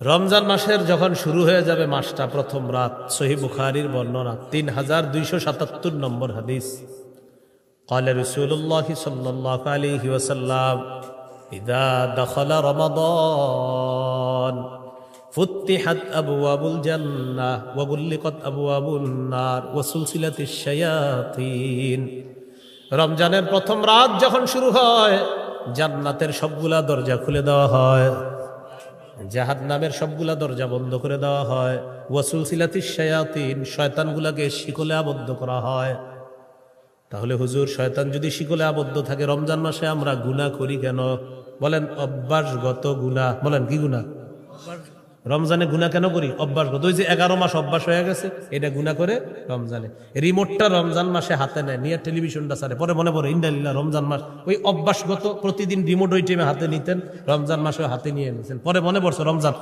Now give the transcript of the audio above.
রমজান মাসের যখন শুরু হয়ে যাবে মাসটা, প্রথম রাত, সহিহ বুখারীর বর্ণনা 3277 নম্বর হাদিস। قال رسول الله صلى الله عليه وسلم إذا دخل رمضان فتحت أبواب الجنة وغلقت أبواب النار وسلسلت الشياطين। রমজানের প্রথম রাত যখন শুরু হয়, জান্নাতের সবগুলা দরজা খুলে দেওয়া হয়, জাহান্নামের সবগুলা দরজা বন্ধ করে দেওয়া হয়, ওয়াসুলসিলাতিশ শায়াতিন, শয়তানগুলাকে শিকলে আবদ্ধ করা হয়। তাহলে হুজুর, শয়তান যদি শিকলে আবদ্ধ থাকে, রমজান মাসে আমরা গুনাহ করি কেন? বলেন অভ্যাসগত গুনাহ। বলেন কি গুনাহ? রমজানে গুনাহ কেন করি? অভ্যাসগত। ওই যে 11 মাস অভ্যাস হয়ে গেছে, এটা গুনাহ করে রমজানে। রিমোটটা রমজান মাসে হাতে নেয়, নিয়ে টেলিভিশনটা ছাড়ে, পরে মনে পড়ে ইন্দালিল্লাহ রমজান মাস। ওই অভ্যাসগত প্রতিদিন রিমোট ওই টাইমে হাতে নিতেন, রমজান মাসে হাতে নিয়ে নিয়েছেন, পরে মনে পড়ছে রমজান।